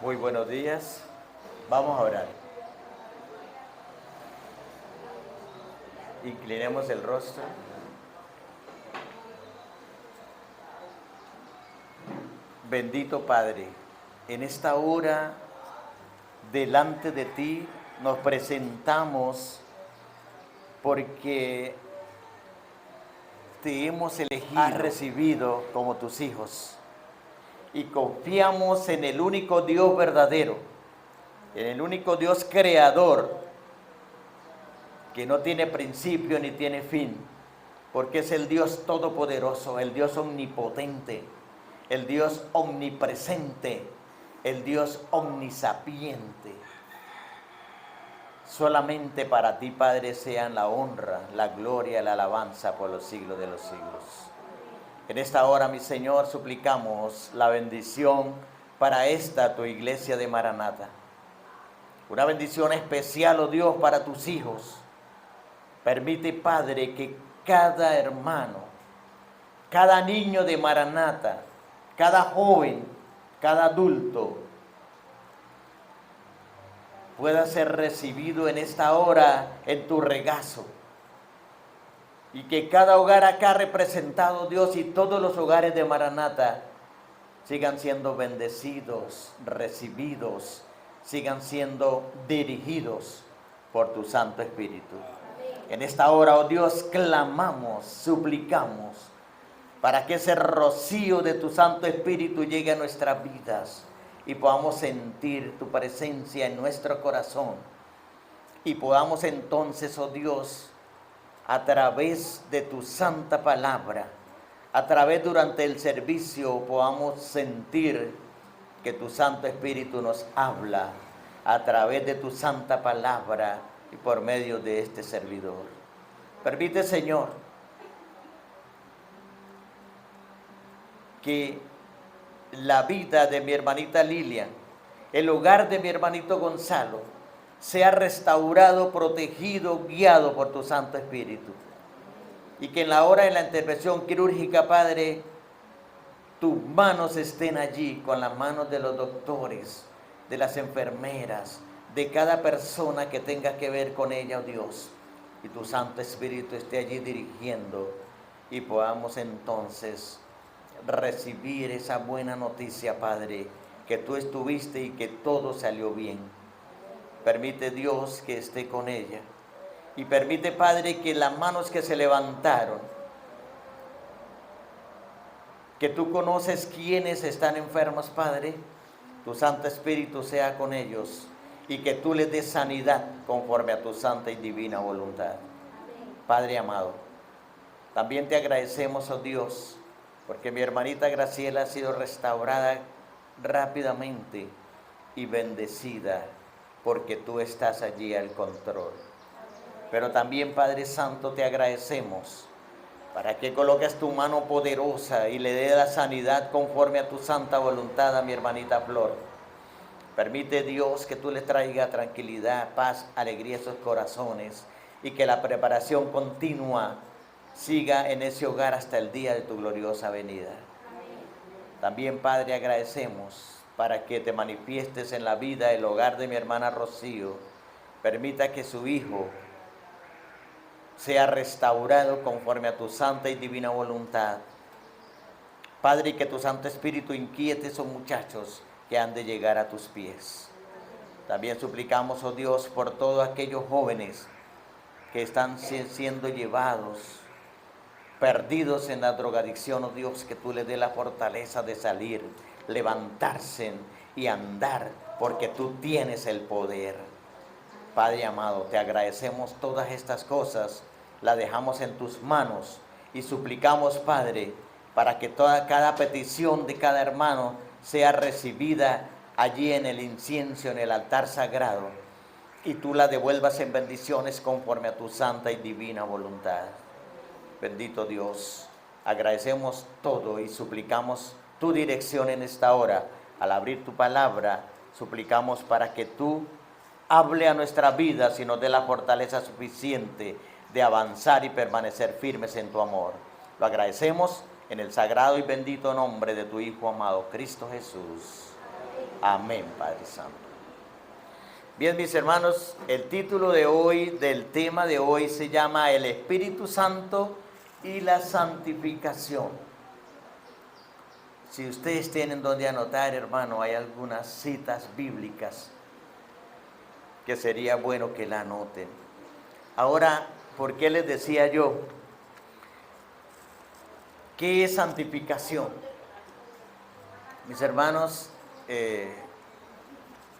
Muy buenos días. Vamos a orar. Inclinemos el rostro. Bendito Padre, en esta hora delante de ti nos presentamos porque te hemos elegido, has recibido como tus hijos y confiamos en el único Dios verdadero, en el único Dios creador que no tiene principio ni tiene fin, porque es el Dios todopoderoso, el Dios omnipotente, el Dios omnipresente, el Dios omnisapiente. Solamente para ti, Padre, sean la honra, la gloria, la alabanza por los siglos de los siglos. En esta hora, mi Señor, suplicamos la bendición para esta tu iglesia de Maranata. Una bendición especial, oh Dios, para tus hijos. Permite, Padre, que cada hermano, cada niño de Maranata, cada joven, cada adulto, pueda ser recibido en esta hora en tu regazo. Y que cada hogar acá representado, Dios, y todos los hogares de Maranata sigan siendo bendecidos, recibidos, sigan siendo dirigidos por tu Santo Espíritu. En esta hora, oh Dios, clamamos, suplicamos, para que ese rocío de tu Santo Espíritu llegue a nuestras vidas y podamos sentir tu presencia en nuestro corazón. Y podamos entonces, oh Dios, a través de tu santa palabra, a través durante el servicio, podamos sentir que tu Santo Espíritu nos habla a través de tu santa palabra y por medio de este servidor. Permite, Señor, que la vida de mi hermanita Lilian, el hogar de mi hermanito Gonzalo, sea restaurado, protegido, guiado por tu Santo Espíritu. Y que en la hora de la intervención quirúrgica, Padre, tus manos estén allí con las manos de los doctores, de las enfermeras, de cada persona que tenga que ver con ella, oh Dios. Y tu Santo Espíritu esté allí dirigiendo y podamos entonces recibir esa buena noticia, Padre, que tú estuviste y que todo salió bien. Permite, Dios, que esté con ella. Y permite, Padre, que las manos que se levantaron, que tú conoces quiénes están enfermos, Padre, tu Santo Espíritu sea con ellos y que tú les des sanidad conforme a tu santa y divina voluntad. Padre amado, también te agradecemos, oh Dios, porque mi hermanita Graciela ha sido restaurada rápidamente y bendecida, porque tú estás allí al control. Pero también, Padre Santo, te agradecemos para que coloques tu mano poderosa y le dé la sanidad conforme a tu santa voluntad a mi hermanita Flor. Permite, Dios, que tú le traigas tranquilidad, paz, alegría a sus corazones y que la preparación continua siga en ese hogar hasta el día de tu gloriosa venida. También, Padre, agradecemos para que te manifiestes en la vida, el hogar de mi hermana Rocío. Permita que su hijo sea restaurado conforme a tu santa y divina voluntad. Padre, y que tu Santo Espíritu inquiete a esos muchachos que han de llegar a tus pies. También suplicamos, oh Dios, por todos aquellos jóvenes que están siendo llevados, perdidos en la drogadicción, oh Dios, que tú les dé la fortaleza de salir, levantarse y andar, porque tú tienes el poder. Padre amado, te agradecemos todas estas cosas, las dejamos en tus manos y suplicamos, Padre, para que cada petición de cada hermano sea recibida allí en el incienso, en el altar sagrado, y tú la devuelvas en bendiciones conforme a tu santa y divina voluntad. Bendito Dios, agradecemos todo y suplicamos tu dirección en esta hora. Al abrir tu palabra, suplicamos para que tú hable a nuestra vida y nos dé la fortaleza suficiente de avanzar y permanecer firmes en tu amor. Lo agradecemos en el sagrado y bendito nombre de tu Hijo amado, Cristo Jesús. Amén, Padre Santo. Bien, mis hermanos, el título de hoy, del tema de hoy, se llama El Espíritu Santo y la santificación. Si ustedes tienen donde anotar, hermano, hay algunas citas bíblicas que sería bueno que la anoten. Ahora, ¿por qué les decía yo? ¿Qué es santificación? Mis hermanos,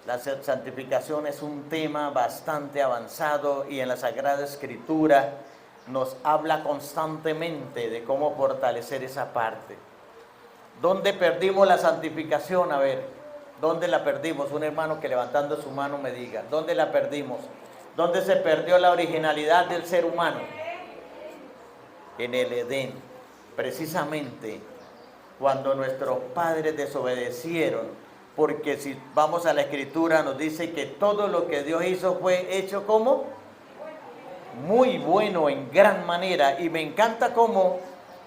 la santificación es un tema bastante avanzado y en la Sagrada Escritura nos habla constantemente de cómo fortalecer esa parte. ¿Dónde perdimos la santificación? A ver, ¿dónde la perdimos? Un hermano que levantando su mano me diga, ¿dónde la perdimos? ¿Dónde se perdió la originalidad del ser humano? En el Edén, precisamente cuando nuestros padres desobedecieron. Porque si vamos a la Escritura nos dice que todo lo que Dios hizo fue hecho como muy bueno en gran manera. Y me encanta cómo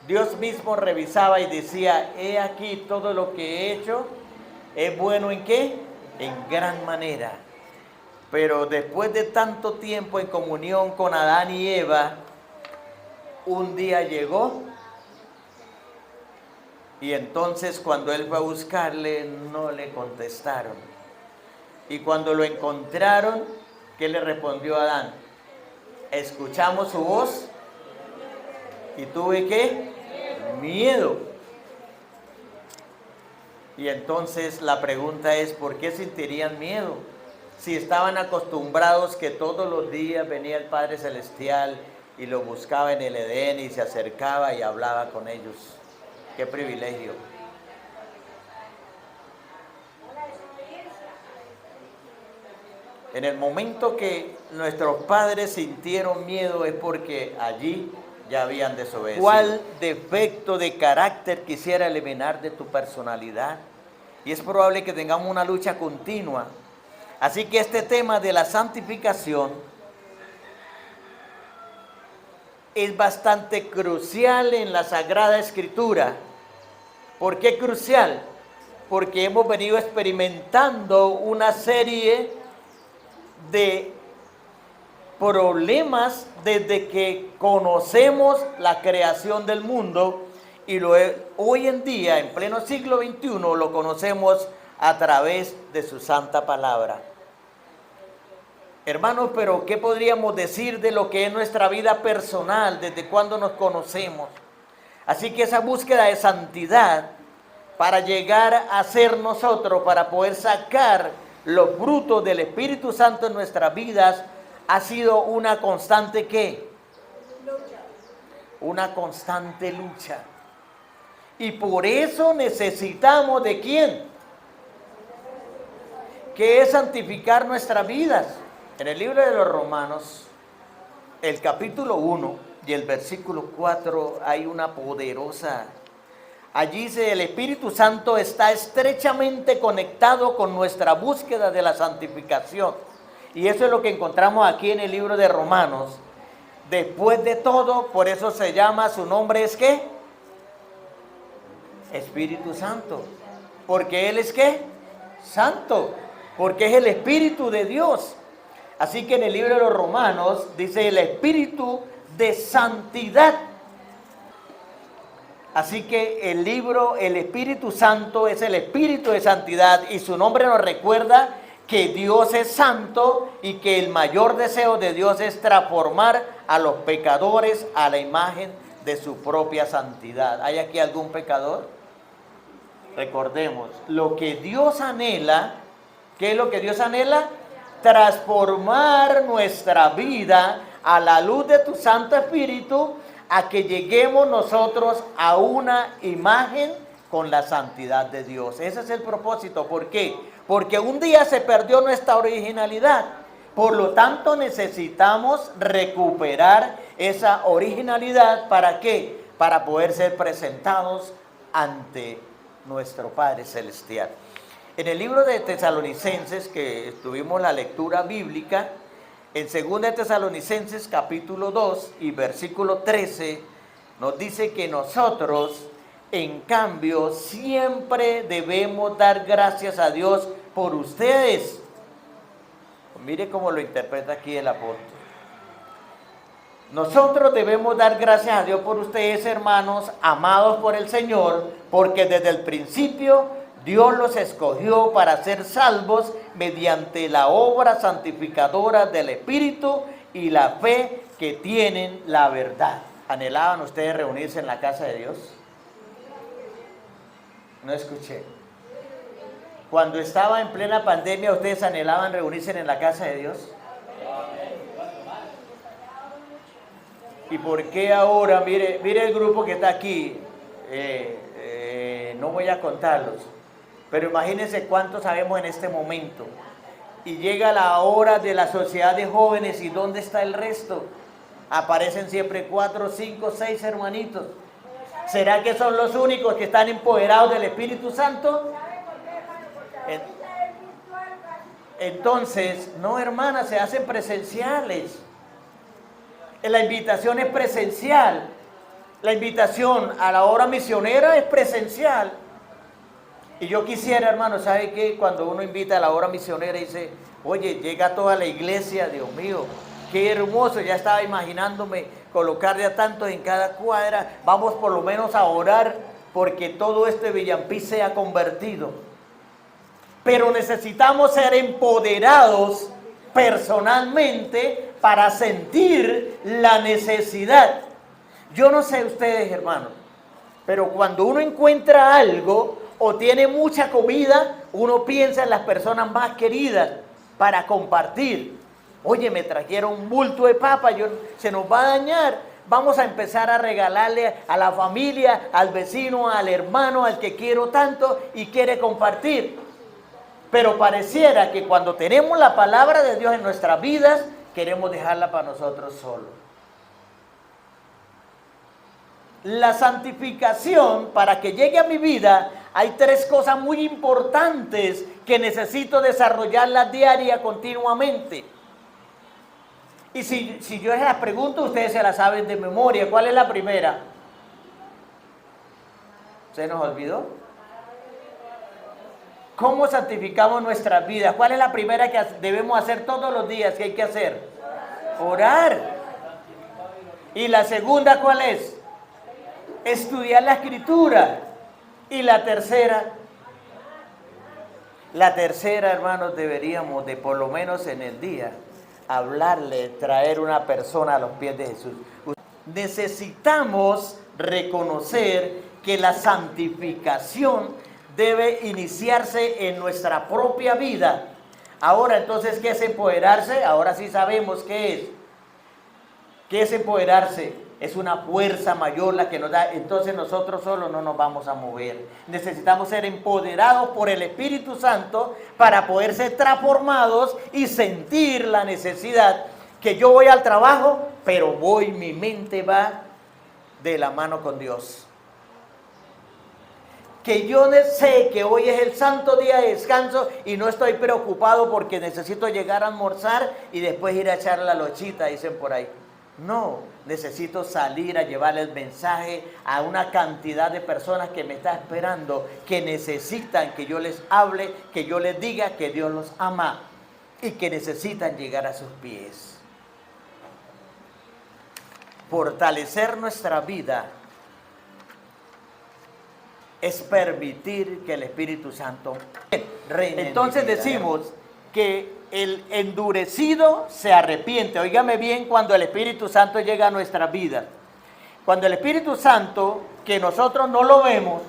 Dios mismo revisaba y decía, he aquí todo lo que he hecho es bueno ¿en qué? En gran manera. Pero después de tanto tiempo en comunión con Adán y Eva, un día llegó. Y entonces cuando él fue a buscarle, no le contestaron. Y cuando lo encontraron, ¿qué le respondió Adán? Escuchamos su voz y tuve ¿qué? Miedo. Y entonces la pregunta es, ¿por qué sentirían miedo? Si estaban acostumbrados que todos los días venía el Padre Celestial y lo buscaba en el Edén y se acercaba y hablaba con ellos. ¡Qué privilegio! En el momento que nuestros padres sintieron miedo es porque allí ya habían desobedecido. ¿Cuál defecto de carácter quisiera eliminar de tu personalidad? Y es probable que tengamos una lucha continua. Así que este tema de la santificación es bastante crucial en la Sagrada Escritura. ¿Por qué crucial? Porque hemos venido experimentando una serie de problemas desde que conocemos la creación del mundo y hoy en día, en pleno siglo XXI, lo conocemos a través de su santa palabra. Hermanos, pero ¿qué podríamos decir de lo que es nuestra vida personal, desde cuando nos conocemos? Así que esa búsqueda de santidad para llegar a ser nosotros, para poder sacar los frutos del Espíritu Santo en nuestras vidas, ha sido una constante ¿qué? Lucha. Una constante lucha. Y por eso necesitamos ¿de quién? ¿Qué es santificar nuestras vidas? En el libro de los Romanos, el capítulo 1 y el versículo 4 hay una poderosa. Allí dice, el Espíritu Santo está estrechamente conectado con nuestra búsqueda de la santificación. Y eso es lo que encontramos aquí en el libro de Romanos. Después de todo, por eso se llama, su nombre es ¿qué? Espíritu Santo. Porque Él es ¿qué? Santo. Porque es el Espíritu de Dios. Así que en el libro de los Romanos dice el Espíritu de santidad. Así que el Espíritu Santo es el Espíritu de santidad y su nombre nos recuerda que Dios es santo y que el mayor deseo de Dios es transformar a los pecadores a la imagen de su propia santidad. ¿Hay aquí algún pecador? Recordemos, lo que Dios anhela, ¿qué es lo que Dios anhela? Transformar nuestra vida a la luz de tu Santo Espíritu, a que lleguemos nosotros a una imagen con la santidad de Dios. Ese es el propósito. ¿Por qué? Porque un día se perdió nuestra originalidad. Por lo tanto, necesitamos recuperar esa originalidad. ¿Para qué? Para poder ser presentados ante nuestro Padre Celestial. En el libro de Tesalonicenses, que tuvimos la lectura bíblica, en 2 Tesalonicenses capítulo 2 y versículo 13, nos dice que nosotros, en cambio, siempre debemos dar gracias a Dios por ustedes. Mire cómo lo interpreta aquí el apóstol. Nosotros debemos dar gracias a Dios por ustedes, hermanos, amados por el Señor, porque desde el principio Dios los escogió para ser salvos mediante la obra santificadora del Espíritu y la fe que tienen la verdad. ¿Anhelaban ustedes reunirse en la casa de Dios? No escuché. Cuando estaba en plena pandemia, ¿ustedes anhelaban reunirse en la casa de Dios? ¿Y por qué ahora? Mire el grupo que está aquí, no voy a contarlos, pero imagínense cuántos sabemos en este momento. Y llega la hora de la sociedad de jóvenes, ¿y dónde está el resto? Aparecen siempre 4, 5, 6 hermanitos. ¿Será que son los únicos que están empoderados del Espíritu Santo? Entonces, no, hermana, se hacen presenciales. La invitación es presencial. La invitación a la hora misionera es presencial. Y yo quisiera, hermano, ¿sabe qué? Cuando uno invita a la hora misionera y dice, oye, llega toda la iglesia, Dios mío, qué hermoso. Ya estaba imaginándome colocarle a tantos en cada cuadra. Vamos por lo menos a orar porque todo este Villampí sea convertido. Pero necesitamos ser empoderados personalmente para sentir la necesidad. Yo no sé ustedes, hermanos, pero cuando uno encuentra algo o tiene mucha comida, uno piensa en las personas más queridas para compartir. Oye, me trajeron un bulto de papa, se nos va a dañar. Vamos a empezar a regalarle a la familia, al vecino, al hermano, al que quiero tanto y quiere compartir. Pero pareciera que cuando tenemos la palabra de Dios en nuestras vidas, queremos dejarla para nosotros solos. La santificación, para que llegue a mi vida, hay 3 cosas muy importantes que necesito desarrollarlas diaria, continuamente. Y si yo las pregunto, ustedes se las saben de memoria. ¿Cuál es la primera? ¿Se nos olvidó? ¿Cómo santificamos nuestras vidas? ¿Cuál es la primera que debemos hacer todos los días? ¿Qué hay que hacer? Orar. ¿Y la segunda cuál es? Estudiar la Escritura. ¿Y la tercera? La tercera, hermanos, deberíamos de por lo menos en el día hablarle, traer una persona a los pies de Jesús. Necesitamos reconocer que la santificación debe iniciarse en nuestra propia vida. Ahora, entonces, ¿qué es empoderarse? Ahora sí sabemos qué es. ¿Qué es empoderarse? Es una fuerza mayor la que nos da. Entonces nosotros solos no nos vamos a mover. Necesitamos ser empoderados por el Espíritu Santo para poder ser transformados y sentir la necesidad. Que yo voy al trabajo, pero mi mente va de la mano con Dios. Que yo sé que hoy es el santo día de descanso y no estoy preocupado porque necesito llegar a almorzar y después ir a echar la lochita, dicen por ahí. No, necesito salir a llevarle el mensaje a una cantidad de personas que me está esperando, que necesitan que yo les hable, que yo les diga que Dios los ama y que necesitan llegar a sus pies. Fortalecer nuestra vida es permitir que el Espíritu Santo reine. Entonces decimos que el endurecido se arrepiente. Óigame bien, cuando el Espíritu Santo llega a nuestra vida. Cuando el Espíritu Santo, que nosotros no lo vemos,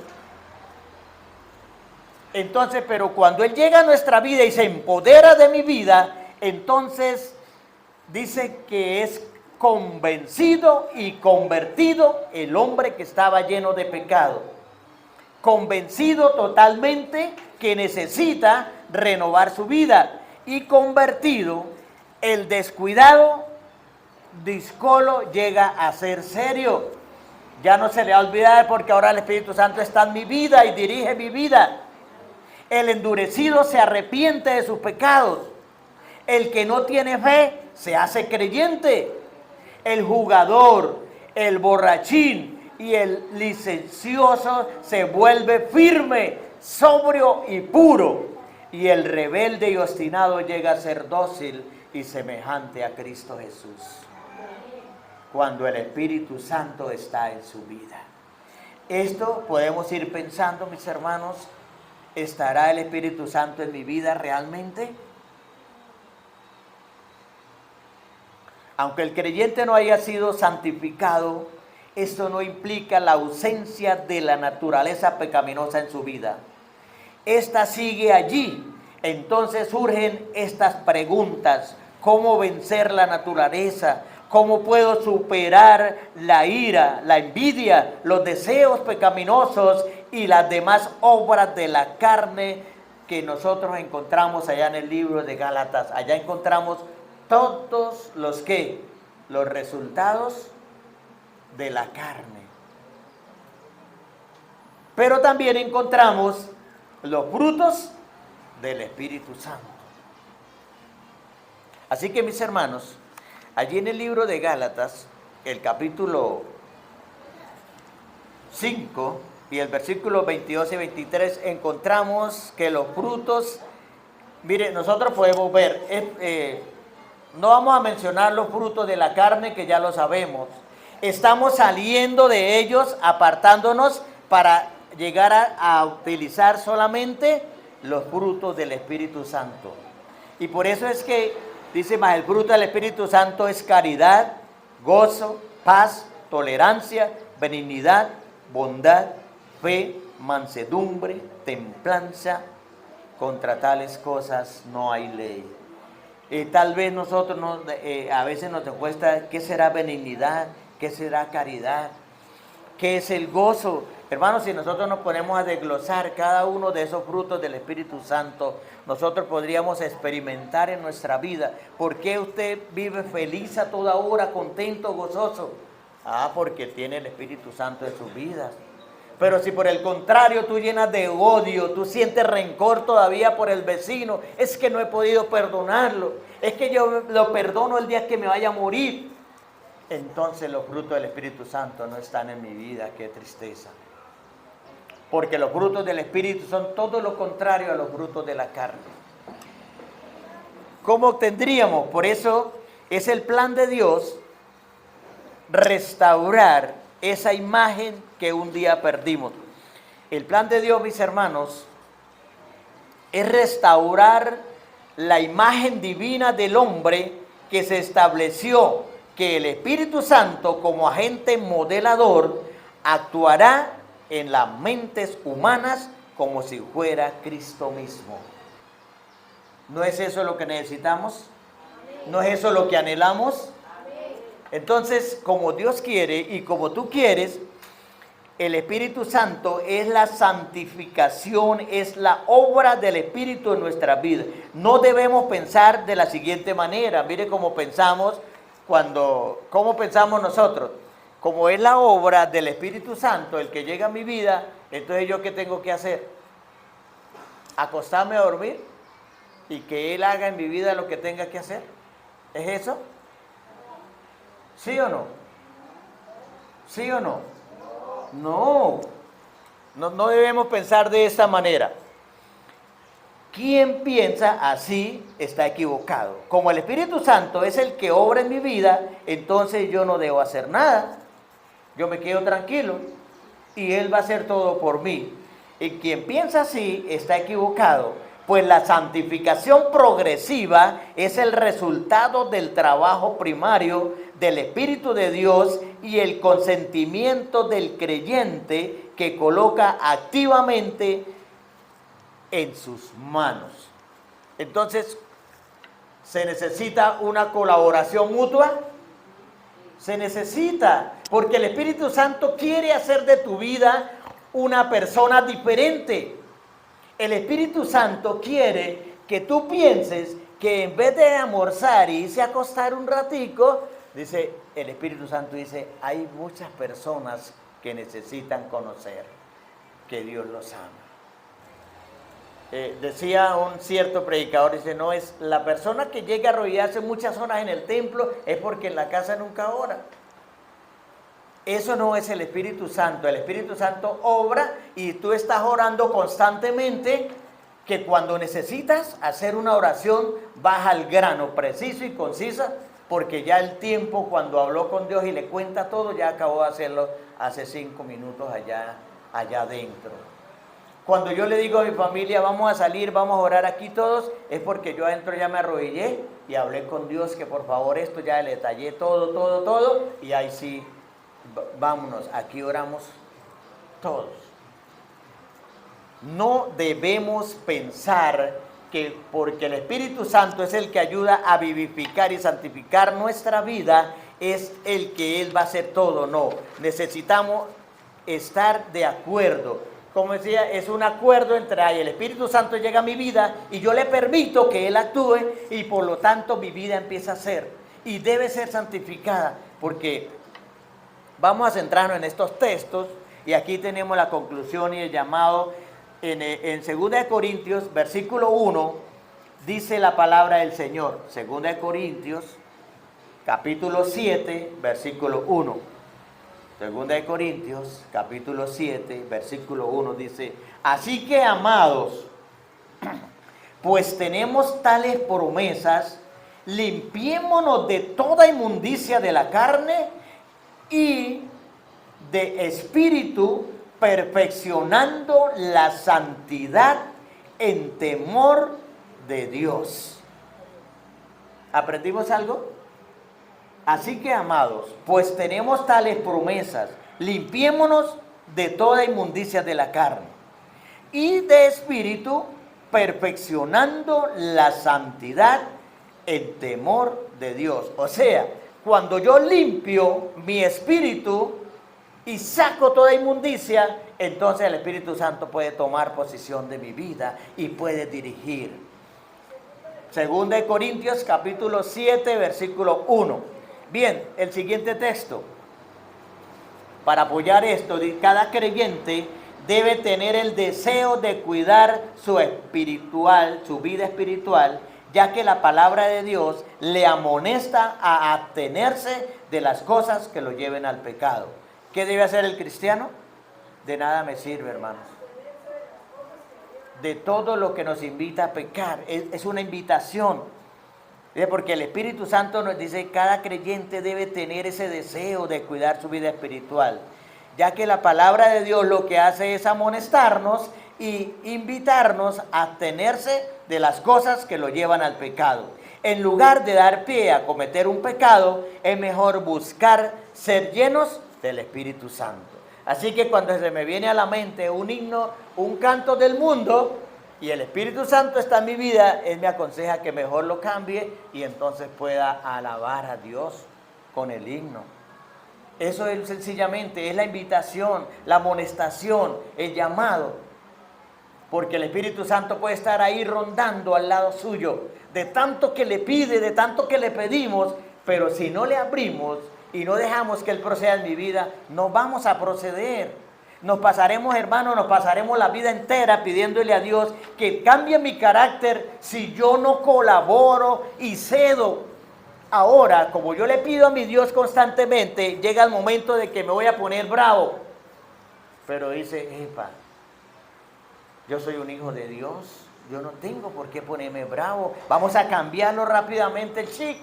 entonces, pero cuando Él llega a nuestra vida y se empodera de mi vida, entonces dice que es convencido y convertido el hombre que estaba lleno de pecado. Convencido totalmente que necesita renovar su vida, y convertido el descuidado díscolo llega a ser serio. Ya no se le va a olvidar porque ahora el Espíritu Santo está en mi vida y dirige mi vida. El endurecido se arrepiente de sus pecados. El que no tiene fe se hace creyente. El jugador, el borrachín y el licencioso se vuelve firme, sobrio y puro. Y el rebelde y obstinado llega a ser dócil y semejante a Cristo Jesús, cuando el Espíritu Santo está en su vida. Esto podemos ir pensando, mis hermanos, ¿estará el Espíritu Santo en mi vida realmente? Aunque el creyente no haya sido santificado, esto no implica la ausencia de la naturaleza pecaminosa en su vida. Esta sigue allí. Entonces surgen estas preguntas: ¿cómo vencer la naturaleza? ¿Cómo puedo superar la ira, la envidia, los deseos pecaminosos y las demás obras de la carne que nosotros encontramos allá en el libro de Gálatas? Allá encontramos todos los resultados de la carne. Pero también encontramos los frutos del Espíritu Santo. Así que, mis hermanos, allí en el libro de Gálatas, el capítulo 5 y el versículo 22 y 23, encontramos que los frutos, mire, nosotros podemos ver, no vamos a mencionar los frutos de la carne, que ya lo sabemos. Estamos saliendo de ellos, apartándonos para llegar a utilizar solamente los frutos del Espíritu Santo. Y por eso es que dice: más el fruto del Espíritu Santo es caridad, gozo, paz, tolerancia, benignidad, bondad, fe, mansedumbre, templanza. Contra tales cosas no hay ley. Tal vez nosotros a veces nos cuesta: ¿qué será benignidad? ¿Qué será caridad? ¿Qué es el gozo? Hermanos, si nosotros nos ponemos a desglosar cada uno de esos frutos del Espíritu Santo, nosotros podríamos experimentar en nuestra vida. ¿Por qué usted vive feliz a toda hora, contento, gozoso? Porque tiene el Espíritu Santo en sus vidas. Pero si por el contrario tú llenas de odio, tú sientes rencor todavía por el vecino, es que no he podido perdonarlo, es que yo lo perdono el día que me vaya a morir, entonces los frutos del Espíritu Santo no están en mi vida. ¡Qué tristeza! Porque los frutos del Espíritu son todo lo contrario a los frutos de la carne. ¿Cómo obtendríamos? Por eso es el plan de Dios restaurar esa imagen que un día perdimos. El plan de Dios, mis hermanos, es restaurar la imagen divina del hombre que se estableció, que el Espíritu Santo, como agente modelador, actuará en las mentes humanas como si fuera Cristo mismo. ¿No es eso lo que necesitamos? ¿No es eso lo que anhelamos? Entonces, como Dios quiere y como tú quieres, el Espíritu Santo es la santificación, es la obra del Espíritu en nuestra vida. No debemos pensar de la siguiente manera. Mire cómo pensamos ¿cómo pensamos nosotros? Como es la obra del Espíritu Santo el que llega a mi vida, entonces ¿yo qué tengo que hacer? ¿Acostarme a dormir y que Él haga en mi vida lo que tenga que hacer? ¿Es eso? ¿Sí o no? ¿Sí o no? No debemos pensar de esta manera. Quien piensa así está equivocado. Como el Espíritu Santo es el que obra en mi vida, entonces yo no debo hacer nada. Yo me quedo tranquilo y Él va a hacer todo por mí. Y quien piensa así está equivocado, pues la santificación progresiva es el resultado del trabajo primario del Espíritu de Dios y el consentimiento del creyente que coloca activamente en sus manos. Entonces, ¿se necesita una colaboración mutua? Se necesita, porque el Espíritu Santo quiere hacer de tu vida una persona diferente. El Espíritu Santo quiere que tú pienses que en vez de almorzar y irse a acostar un ratico, dice, el Espíritu Santo dice, hay muchas personas que necesitan conocer que Dios los ama. Decía un cierto predicador, dice, no es la persona que llega a arrodillarse muchas horas en el templo, es porque en la casa nunca ora. Eso no es el Espíritu Santo. El Espíritu Santo obra y tú estás orando constantemente. que cuando necesitas hacer una oración, vas al grano, preciso y concisa, porque ya el tiempo cuando habló con Dios y le cuenta todo, ya acabó de hacerlo hace 5 minutos allá adentro. Cuando yo le digo a mi familia, vamos a salir, vamos a orar aquí todos, es porque yo adentro ya me arrodillé y hablé con Dios que por favor esto ya le detallé todo, y ahí sí, vámonos, aquí oramos todos. No debemos pensar que porque el Espíritu Santo es el que ayuda a vivificar y santificar nuestra vida, es el que Él va a hacer todo. No, necesitamos estar de acuerdo. Como decía, es un acuerdo entre el Espíritu Santo llega a mi vida y yo le permito que Él actúe y por lo tanto mi vida empieza a ser y debe ser santificada, porque vamos a centrarnos en estos textos y aquí tenemos la conclusión y el llamado. En 2 Corintios, versículo 1, dice la palabra del Señor. 2 Corintios, capítulo 7, versículo 1. 2 Corintios, capítulo 7, versículo 1 dice: así que, amados, pues tenemos tales promesas, limpiémonos de toda inmundicia de la carne y de espíritu, perfeccionando la santidad en temor de Dios. ¿Aprendimos algo? Así que, amados, pues tenemos tales promesas, limpiémonos de toda inmundicia de la carne y de espíritu, perfeccionando la santidad en temor de Dios. O sea, cuando yo limpio mi espíritu y saco toda inmundicia, entonces el Espíritu Santo puede tomar posesión de mi vida y puede dirigir. 2 Corintios capítulo 7, versículo 1. Bien, el siguiente texto. Para apoyar esto, cada creyente debe tener el deseo de cuidar su vida espiritual, ya que la palabra de Dios le amonesta a abstenerse de las cosas que lo lleven al pecado. ¿Qué debe hacer el cristiano? De nada me sirve, hermanos. De todo lo que nos invita a pecar, es una invitación. Porque el Espíritu Santo nos dice que cada creyente debe tener ese deseo de cuidar su vida espiritual, ya que la palabra de Dios lo que hace es amonestarnos y invitarnos a abstenerse de las cosas que lo llevan al pecado. En lugar de dar pie a cometer un pecado, es mejor buscar ser llenos del Espíritu Santo. Así que cuando se me viene a la mente un himno, un canto del mundo, y el Espíritu Santo está en mi vida, Él me aconseja que mejor lo cambie y entonces pueda alabar a Dios con el himno. Eso es sencillamente, es la invitación, la amonestación, el llamado. Porque el Espíritu Santo puede estar ahí rondando al lado suyo, de tanto que le pide, de tanto que le pedimos, pero si no le abrimos y no dejamos que Él proceda en mi vida, no vamos a proceder. Nos pasaremos, hermanos, la vida entera pidiéndole a Dios que cambie mi carácter si yo no colaboro y cedo. Ahora, como yo le pido a mi Dios constantemente, llega el momento de que me voy a poner bravo. Pero dice, epa, yo soy un hijo de Dios, yo no tengo por qué ponerme bravo. Vamos a cambiarlo rápidamente el chip.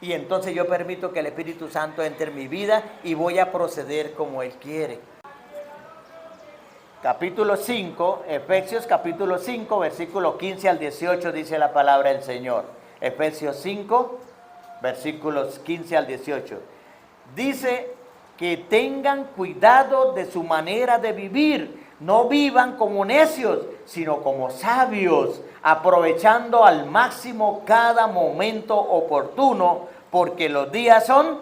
Y entonces yo permito que el Espíritu Santo entre en mi vida y voy a proceder como Él quiere. Capítulo 5, Efesios capítulo 5, versículo 15 al 18 dice la palabra del Señor. Efesios 5, versículos 15 al 18. Dice que tengan cuidado de su manera de vivir. No vivan como necios, sino como sabios, aprovechando al máximo cada momento oportuno, porque los días son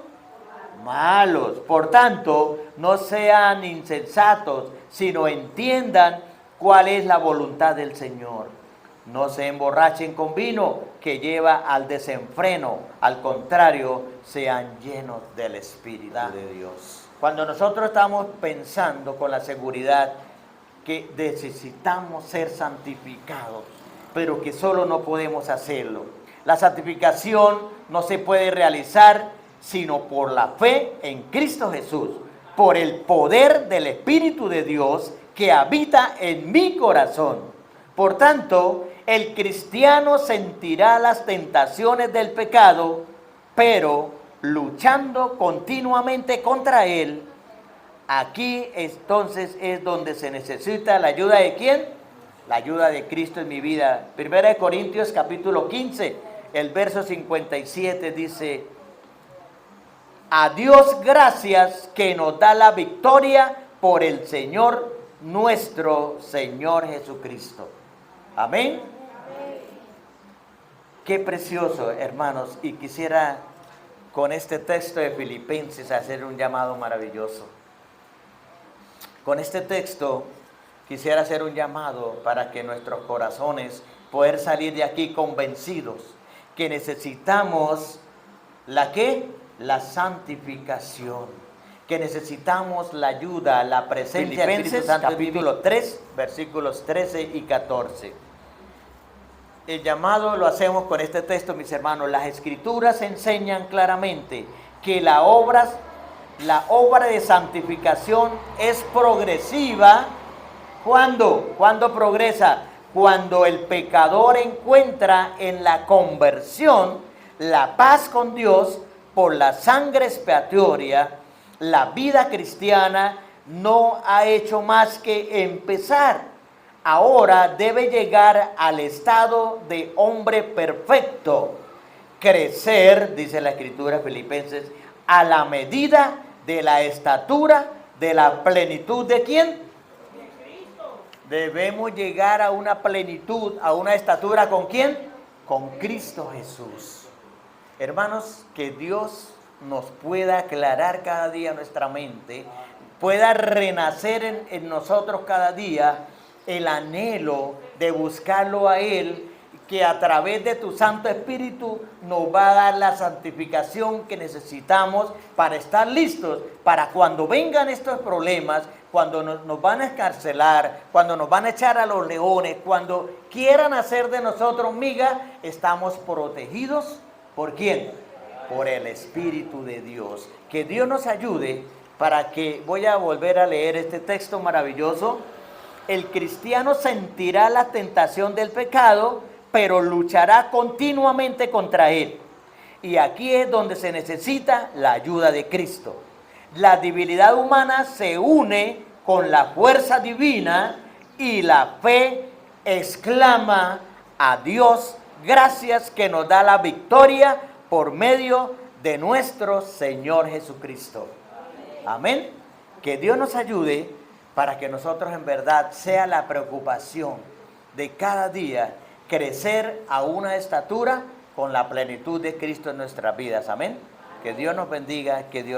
malos. Por tanto, no sean insensatos, sino entiendan cuál es la voluntad del Señor. No se emborrachen con vino que lleva al desenfreno, al contrario, sean llenos del Espíritu de Dios. Cuando nosotros estamos pensando con la seguridad que necesitamos ser santificados, pero que solo no podemos hacerlo. La santificación no se puede realizar sino por la fe en Cristo Jesús, por el poder del Espíritu de Dios que habita en mi corazón. Por tanto, el cristiano sentirá las tentaciones del pecado, pero luchando continuamente contra él. Aquí entonces es donde se necesita la ayuda de ¿quién? La ayuda de Cristo en mi vida. Primera de Corintios capítulo 15, el verso 57 dice: a Dios gracias que nos da la victoria por el Señor nuestro Señor Jesucristo. Amén. Qué precioso, hermanos, y quisiera con este texto de Filipenses hacer un llamado maravilloso. Con este texto quisiera hacer un llamado para que nuestros corazones poder salir de aquí convencidos que necesitamos ¿la qué? La santificación, que necesitamos la ayuda, la presencia del Espíritu Santo. Capítulo 3, versículos 13 y 14. El llamado lo hacemos con este texto, mis hermanos. Las Escrituras enseñan claramente que la obra de santificación es progresiva. ¿Cuándo? ¿Cuándo progresa? Cuando el pecador encuentra en la conversión la paz con Dios por la sangre expiatoria. La vida cristiana no ha hecho más que empezar. Ahora debe llegar al estado de hombre perfecto, crecer, dice la Escritura Filipenses, a la medida de la estatura de la plenitud de ¿quién? De Cristo. Debemos llegar a una plenitud, a una estatura ¿con quién? Con Cristo Jesús. Hermanos, que Dios nos pueda aclarar cada día nuestra mente, pueda renacer en nosotros cada día el anhelo de buscarlo a Él, que a través de tu Santo Espíritu nos va a dar la santificación que necesitamos para estar listos, para cuando vengan estos problemas, cuando nos van a escarcelar, cuando nos van a echar a los leones, cuando quieran hacer de nosotros miga, estamos protegidos. ¿Por quién? Por el Espíritu de Dios. Que Dios nos ayude para que, voy a volver a leer este texto maravilloso. El cristiano sentirá la tentación del pecado, pero luchará continuamente contra él. Y aquí es donde se necesita la ayuda de Cristo. La debilidad humana se une con la fuerza divina y la fe exclama a Dios, gracias que nos da la victoria por medio de nuestro Señor Jesucristo. Amén. Que Dios nos ayude para que nosotros en verdad sea la preocupación de cada día crecer a una estatura con la plenitud de Cristo en nuestras vidas. Amén. Que Dios nos bendiga, que Dios